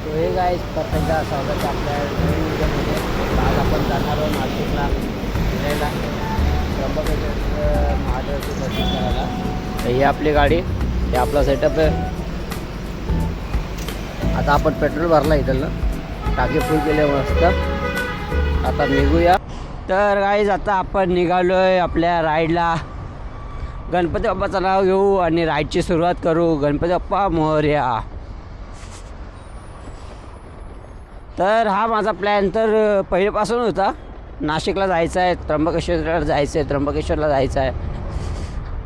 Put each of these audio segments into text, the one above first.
तो hey guys प्रत्येकदा स्वागत आहे आपल्या नवीन व्हिडिओमध्ये. आज आपण जाणार आहोत नाशिकला फिरायला, त्र्यंबकेश्वर महादेवाचे दर्शन करायला. तर ही आपली गाडी, हे आपला सेटअप आहे. आता आपण पेट्रोल भरला इथलं, टाकी फुल केले मस्त. आता निघूया. तर गाईस आता आपण निघालो आहे आपल्या राईडला. गणपती बाप्पाचं नाव घेऊ आणि राईडची सुरुवात करू. गणपती बाप्पा मोरया. तर हा माझा प्लॅन तर पहिल्यापासून होता. नाशिकला जायचं आहे, त्र्यंबकेश्वरला जायचं आहे, त्र्यंबकेश्वरला जायचं आहे.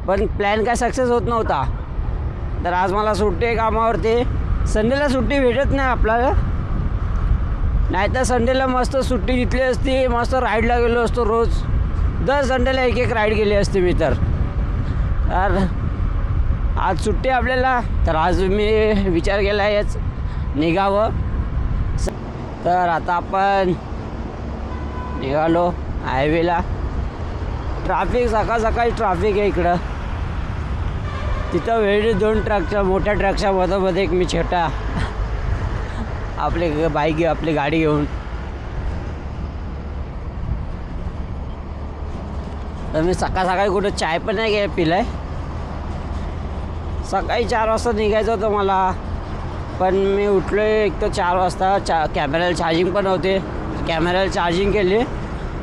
पण प्लॅन काय सक्सेस होत नव्हता. तर आज मला सुट्टी आहे कामावरती. संडेला सुट्टी भेटत नाही आपल्याला, नाहीतर संडेला मस्त सुट्टी घेतली असती, मस्त राईडला गेलो असतो. रोज दर संडेला एक राईड गेली असते मी. तर आज सुट्टी आपल्याला, तर आज मी विचार केला आहेच निघावं. तर आता आपण निघालो हायवेला. ट्रॅफिक, सकाळ सकाळी ट्रॅफिक आहे इकडं. तिथं वेळ दोन ट्रकच्या, मोठ्या ट्रकच्या मधोमध एक मी छोटा आपली बाईक, आपली गाडी घेऊन. तर मी सकाळ सकाळी कुठं चाय पण नाही पिलाय. सकाळी 4 वाजता निघायचं होतं मला, पण मी उठलो एक तर 4 वाजता. कॅमेऱ्याला चार्जिंग पण होते, कॅमेऱ्याला चार्जिंग केली.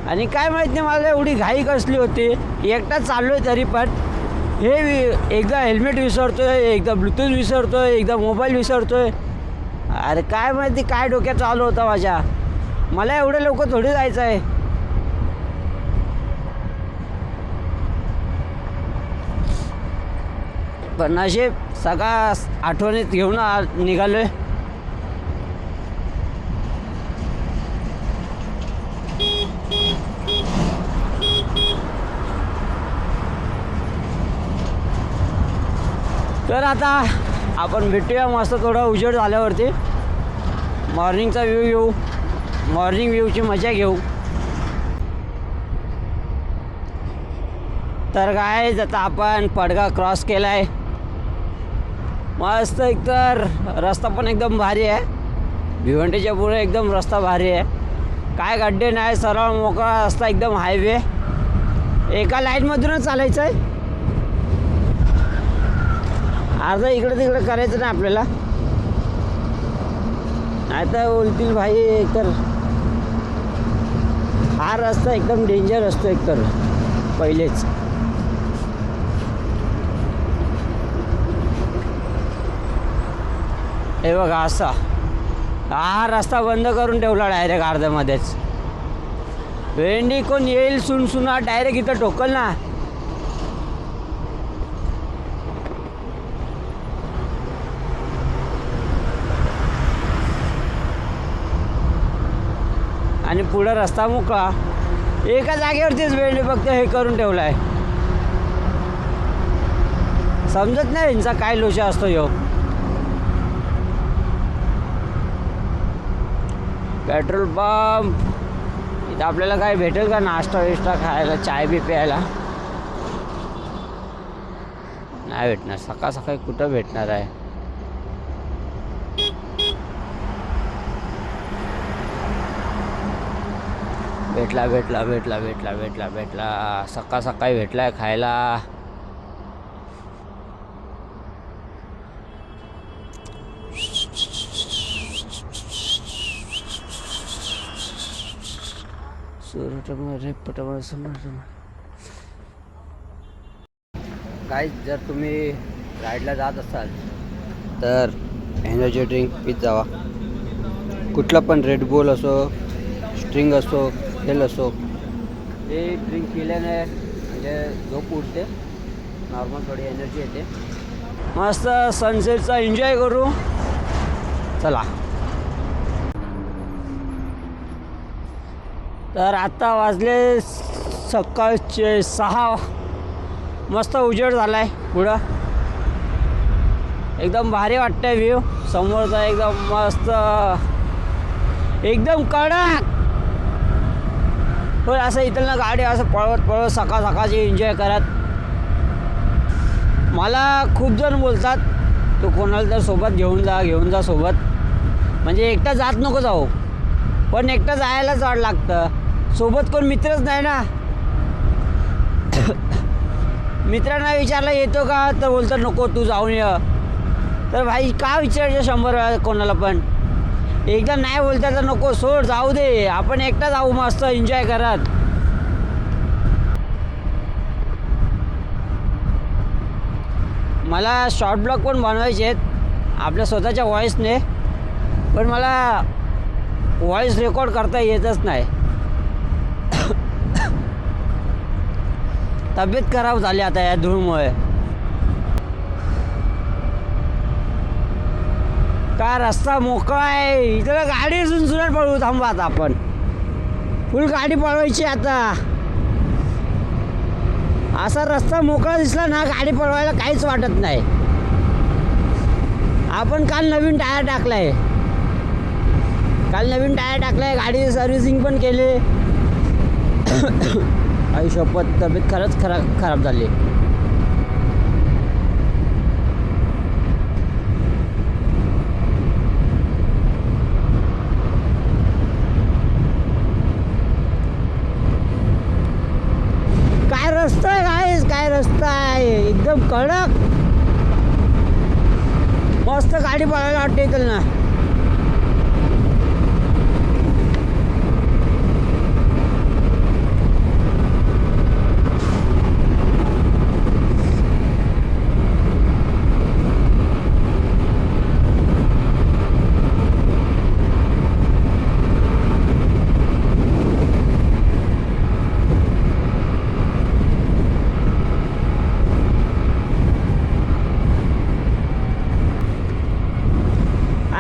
आणि काय माहीत नाही मला एवढी घाई कसली होती. एकटाच चाललो आहे तरी पण हे एकदा हेल्मेट विसरतो आहे, एकदा ब्लूटूथ विसरतो आहे, एकदा मोबाईल विसरतो आहे. अरे काय माहिती काय डोक्यात चालू होतं माझ्या. मला एवढे लवकर थोडी जायचं आहे. पण नशीब सगळा आठवणीत घेऊन निघालो आहे. तर आता आपण भेटूया मस्त थोडा उजेड झाल्यावरती. मॉर्निंगचा व्ह्यू घेऊ, मॉर्निंग व्ह्यूची मजा घेऊ. तर काय आता आपण पडगा क्रॉस केला आहे. मस्त एकतर रस्ता पण एकदम भारी आहे. भिवंडीच्या पुढे एकदम रस्ता भारी आहे. काय गड्डे नाही, सरळ मोकळा रस्ता एकदम. हायवे एका लाईनमधूनच चालायचं आहे. अर्धा इकडे तिकडे करायचं नाही आपल्याला, नाही तर बोलतील भाई एकतर हा रस्ता एकदम डेंजर असतो एकतर पहिलेच. हे बघा असा हा रस्ता बंद करून ठेवला डायरेक्ट अर्ध्यामध्येच. भेंडी कोण येईल सुनसुना डायरेक्ट इथं ठोकल ना. आणि पुढं रस्ता मोकळा. एका जागेवरतीच भेंडी फक्त हे करून ठेवला आहे. समजत नाही यांचा काय लोचा असतो ह्यो. पेट्रोल पंप इथं आपल्याला काय भेटेल का नाश्ता विष्टा खायला, चाय बी प्यायला? नाही भेटणार. सकाळ सकाळी कुठं भेटणार आहे. भेटला भेटला भेटला भेटला भेटला भेटला सकाळ सकाळी भेटला आहे खायला. गाईज, जर तुम्ही राईडला जात असाल तर एनर्जी ड्रिंक पीत जावा. कुठला पण रेड बुल असो, स्ट्रिंग असो, हेल असो, हे ड्रिंक पिल्याने म्हणजे झोप उठते, नॉर्मल थोडी एनर्जी येते. मस्त सनसेटचा एन्जॉय करू. चला. तर आत्ता वाजले सकाळचे 6. मस्त उजेड झाला आहे पुढं. एकदम भारी वाटतं आहे व्ह्यू समोरचा. एकदम मस्त, एकदम कडक. पण असं इथलं गाडी असं पळवत पळवत सकाळ सकाळची एन्जॉय करत. मला खूप जण बोलतात तू कोणाला तर सोबत घेऊन जा सोबत. म्हणजे एकटा जात नको जाऊ, पण एकटा जायलाच वाट लागतं. सोबत कोण मित्रच नाही ना. मित्रांना विचारला येतो का, तर बोलतं नको तू जाऊन ये. तर भाई का विचारायचं 100 वेळा कोणाला पण. एकदा नाही बोलता तर नको, सोड जाऊ दे, आपण एकटा जाऊ मस्त एन्जॉय करत. मला शॉर्ट ब्लॉग पण बनवायचे आहेत आपल्या स्वतःच्या व्हॉईसने, पण मला व्हॉईस रेकॉर्ड करता येतच नाही. तब्येत खराब झाली आता या धूळमुळे. का रस्ता मोकळा आहे इथं, गाडी सुनसुनाट पळवू. थांबा आता आपण फुल गाडी पळवायची आता. असा रस्ता मोकळा दिसला ना, गाडी पळवायला काहीच वाटत नाही. आपण काल नवीन टायर टाकलाय, गाडी सर्व्हिसिंग पण केली. आई शपथ तब्येत खरंच खराब झाली. काय रस्ता आहे, काय रस्ता आहे, एकदम कडक मस्त गाडी पळायला वाटते इथं ना.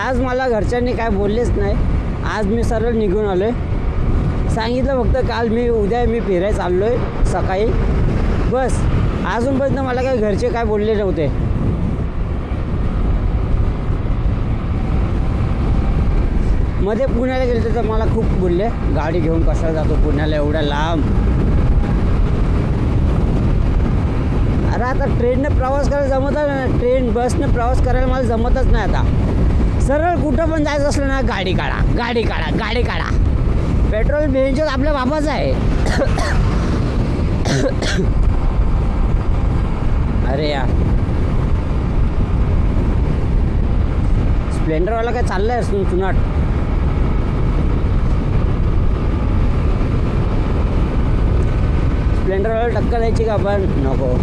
आज मला घरच्यांनी काय बोललेच नाही. आज मी सरळ निघून आलो आहे. सांगितलं फक्त काल उद्या मी फिरायला चाललो आहे सकाळी, बस. अजूनपर्यंत मला काय घरचे काय बोलले नव्हते. मध्ये पुण्याला गेले तर मला खूप बोलले, गाडी घेऊन कशाला जातो पुण्याला एवढ्या लांब. अरे आता ट्रेनने प्रवास करायला जमतच नाही, ट्रेन बसने प्रवास करायला मला जमतच नाही. आता सरळ कुठं पण जायचं असलं ना, गाडी काढा. पेट्रोल बेंचर आपल्या बाबाचं आहे. अरे यार, स्प्लेंडरवाला काय चाललंय सुनाट. स्प्लेंडरवाला टक्कर द्यायची का आपण, नको.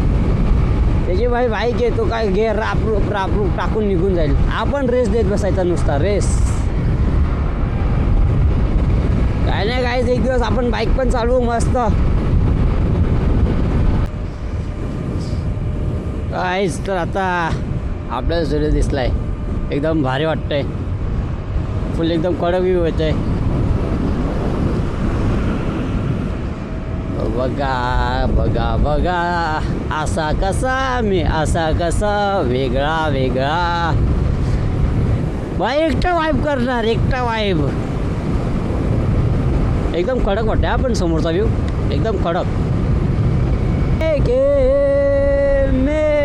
त्याची बाईक येतो काय गेअर रापरूप टाकून निघून जाईल. आपण रेस देत बसायचा नुसता, रेस. काय नाही गाईज, एक दिवस आपण बाईक पण चालवू मस्त. गाईज तर आता आपल्याला सूर्य दिसलाय, एकदम भारी वाटतंय. फुल एकदम कडक व्ह्यू येतोय. बघा असा कसा वेगळा. बाई एकटा वाईब करणार, एकटा वाईब. एकदम कडक वाटतं आपण समोरचा व्ह्यू, एकदम कडक. मैं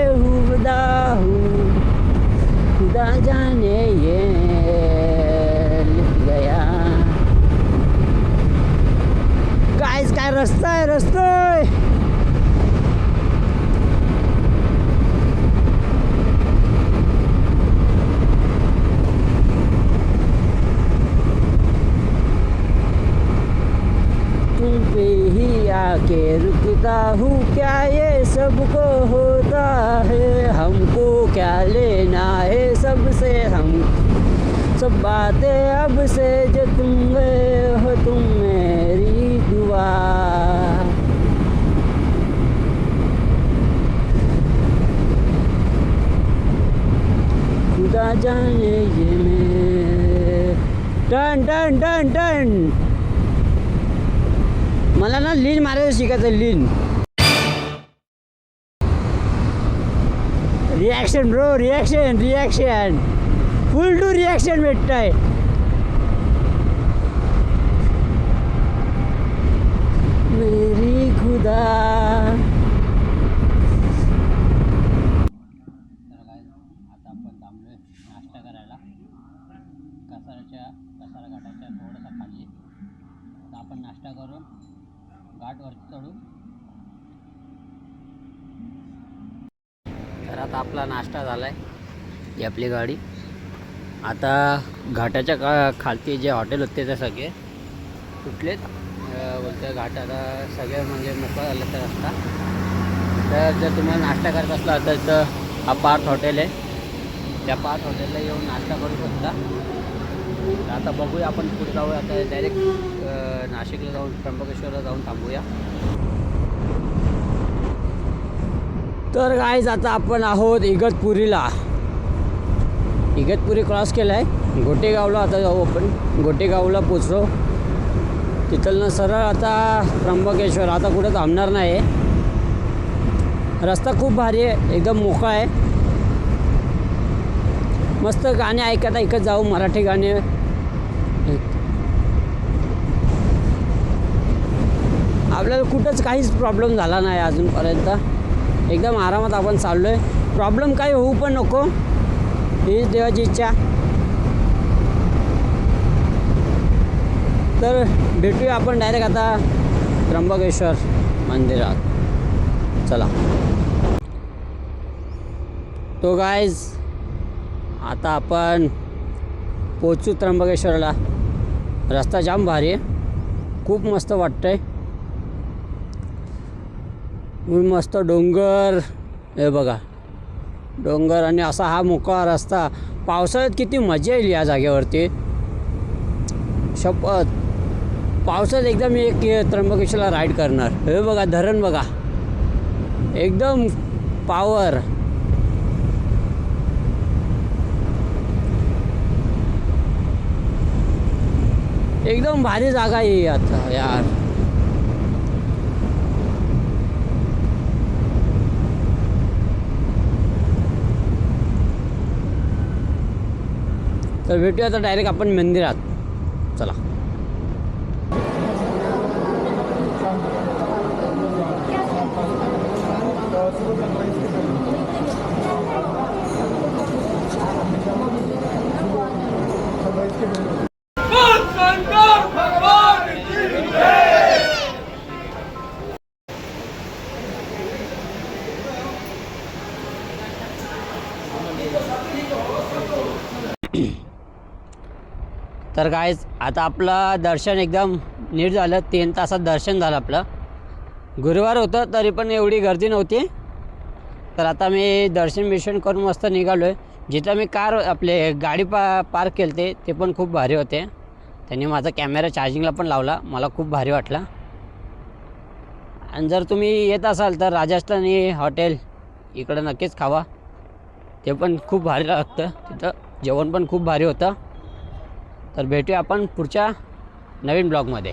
खुदा जाने ये लिख गया. काय रस्ता आहे. तुम पे ही आके रुकता हूँ, क्या ये सबको होता है, हमको क्या लेना है सबसे, हम सब बातें अब से जो तुम गए हो, तुम मेरी दुआ. खुदा जाने ये मैं. टन मला ना लीन मारायला शिकायचं, लीन. Reaction bro, reaction full to reaction भेटतंय. मेरी खुदा. आता आपण थांबलोय नाश्ता करायला. कसाऱ्याच्या कसारा घाटाच्या थोडासा खाली. आता आपण नाश्ता करून घाटवरती चढू. तर आता आपला नाश्ता झाला आहे. ही आपली गाडी. आता घाटाच्या खालती जे हॉटेल होते ते सगळे कुठलेच बोलते घाट आता सगळे म्हणजे मोकळा झालं तर रस्ता. तर जर तुम्हाला नाश्ता करत असला तर इथं हा पार्थ हॉटेल आहे. त्या पार्थ हॉटेलला येऊन नाश्ता करू शकता. तर आता बघूया आपण पुढे जाऊया. आता डायरेक्ट नाशिकला जाऊन त्र्यंबकेश्वरला जाऊन थांबूया. तर गाईज आता आपण आहोत इगतपुरीला. इगतपुरी क्रॉस केला आहे. गोटेगावला आता जाऊ आपण. गोटेगावला पोचलो. तिथलं सरळ आता त्र्यंबकेश्वर. आता कुठं थांबणार नाही. रस्ता खूप भारी आहे. एकदम मोकळा आहे. मस्त गाणे ऐकत जाऊ. मराठी गाणे. आपल्याला कुठंच काहीच प्रॉब्लेम झाला नाही अजूनपर्यंत. एकदम आरामात आपण चाललो आहे. प्रॉब्लेम काही होऊ पण नको, हीच देवाची इच्छा. तर भेटूया आपण डायरेक्ट आता त्र्यंबकेश्वर मंदिरात. चला. तो गाईज आता आपण पोचू त्र्यंबकेश्वरला. रस्ता जाम भारी आहे. खूप मस्त वाटतं आहे. मस्त डोंगर. हे बघा डोंगर आणि असा हा मोकळा रस्ता. पावसाळ्यात किती मजा येईल या जागेवरती. शपथ पावसाळ्यात एकदम मी एक त्र्यंबकेश्वरला राईड करणार. हे बघा धरण बघा एकदम पावर. एकदम भारी जागा आहे आता यार. तर भेटूया आता डायरेक्ट आपण मंदिरात. चला. तर गाईज आता आपलं दर्शन एकदम नीट झालं. 3 तासात दर्शन झालं आपलं. गुरुवार होतं तरी पण एवढी गर्दी नव्हती. तर आता मी दर्शन करून मस्त निघालो आहे. जिथं मी आपले गाडी पार्क केली ते पण खूप भारी होते. त्यांनी माझा कॅमेरा चार्जिंगला पण लावला. मला खूप भारी वाटला. आणि जर तुम्ही येत असाल तर राजस्थानी हॉटेल इकडं नक्कीच खावा. ते पण खूप भारी लागतं. तिथं जेवण पण खूप भारी होतं. तर भेटूया आपण पुढच्या नवीन ब्लॉगमध्ये.